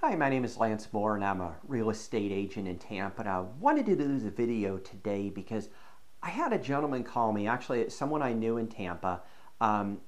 Hi, my name is Lance Mohr and I'm a real estate agent in Tampa, and I wanted to do this video today because I had a gentleman call me. Actually, it's someone I knew in Tampa.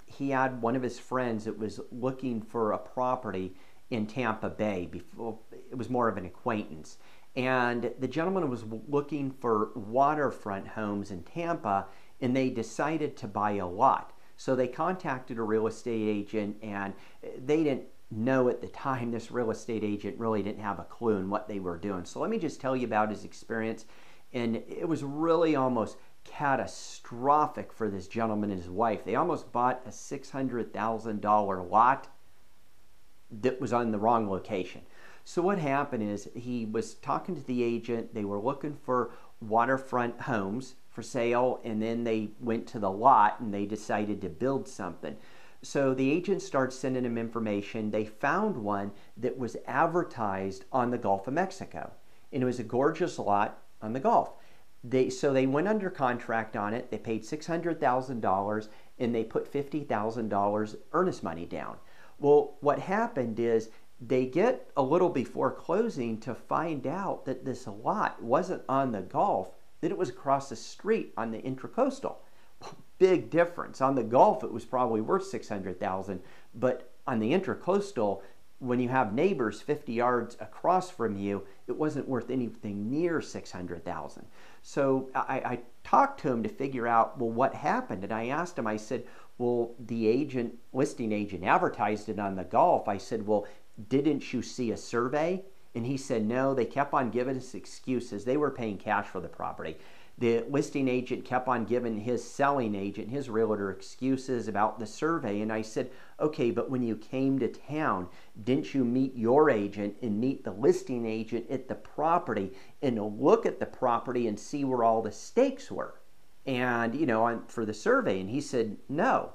He had one of his friends that was looking for a property in Tampa Bay. Before, it was more of an acquaintance. And the gentleman was looking for waterfront homes in Tampa, and they decided to buy a lot. So they contacted a real estate agent, and they didn't know at the time. This real estate agent really didn't have a clue in what they were doing. So let me just tell you about his experience. And it was really almost catastrophic for this gentleman and his wife. They almost bought a $600,000 lot that was on the wrong location. So what happened is he was talking to the agent. They were looking for waterfront homes for sale, and then they went to the lot and they decided to build something. So the agent started sending them information. They found one that was advertised on the Gulf of Mexico, and it was a gorgeous lot on the Gulf. So they went under contract on it. They paid $600,000 and they put $50,000 earnest money down. Well, what happened is they get a little before closing to find out that this lot wasn't on the Gulf, that it was across the street on the Intracoastal. Big difference. On the Gulf, it was probably worth $600,000, but on the Intracoastal, when you have neighbors 50 yards across from you, it wasn't worth anything near $600,000. So I talked to him to figure out, well, what happened? And I asked him, I said, well, the listing agent advertised it on the Gulf. I said, well, didn't you see a survey? And he said, no, they kept on giving us excuses. They were paying cash for the property. The listing agent kept on giving his selling agent, his realtor, excuses about the survey. And I said, okay, but when you came to town, didn't you meet your agent and meet the listing agent at the property and look at the property and see where all the stakes were? And, for the survey. And he said, no.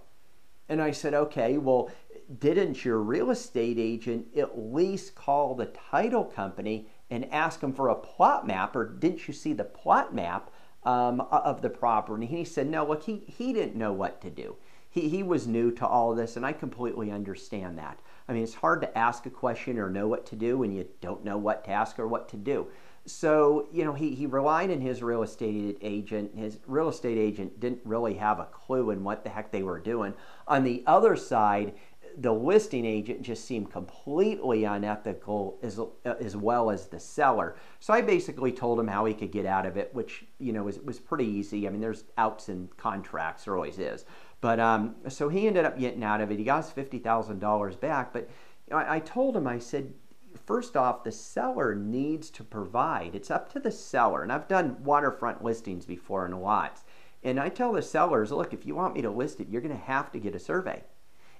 And I said, okay, well, didn't your real estate agent at least call the title company and ask them for a plot map? Or didn't you see the plot map of the property? And he said, no, look, he didn't know what to do. He was new to all of this, and I completely understand that. I mean, it's hard to ask a question or know what to do when you don't know what to ask or what to do. So, he relied on his real estate agent. His real estate agent didn't really have a clue in what the heck they were doing. On the other side, the listing agent just seemed completely unethical as well as the seller. So I basically told him how he could get out of it, which, was pretty easy. I mean, there's outs in contracts, there always is. But so he ended up getting out of it. He got his $50,000 back. But I told him, I said, first off, the seller needs to provide. It's up to the seller. And I've done waterfront listings before in lots. And I tell the sellers, look, if you want me to list it, you're going to have to get a survey.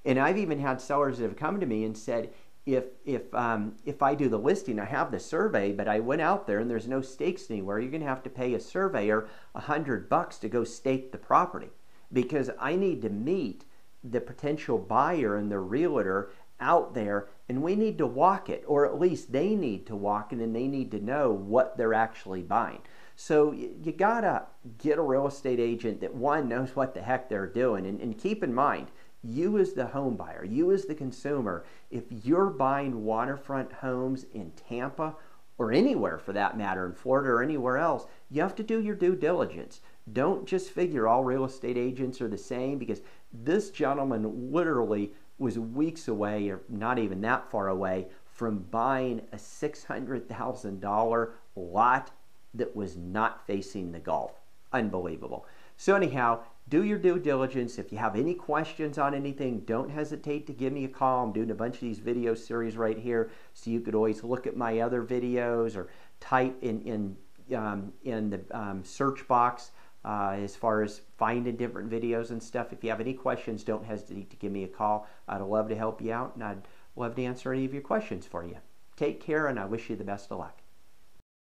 And I've even had sellers that have come to me and said, if I do the listing, I have the survey, but I went out there and there's no stakes anywhere, you're going to have to pay a surveyor $100 to go stake the property, because I need to meet the potential buyer and the realtor out there, and we need to walk it, or at least they need to walk it, and they need to know what they're actually buying. So you gotta get a real estate agent that, one, knows what the heck they're doing, and keep in mind, you as the home buyer, you as the consumer, if you're buying waterfront homes in Tampa or anywhere for that matter, in Florida or anywhere else, you have to do your due diligence. Don't just figure all real estate agents are the same, because this gentleman literally was weeks away, or not even that far away, from buying a $600,000 lot that was not facing the Gulf. Unbelievable. So anyhow, do your due diligence. If you have any questions on anything, don't hesitate to give me a call. I'm doing a bunch of these video series right here, so you could always look at my other videos or type in the search box as far as finding different videos and stuff. If you have any questions, don't hesitate to give me a call. I'd love to help you out, and I'd love to answer any of your questions for you. Take care, and I wish you the best of luck.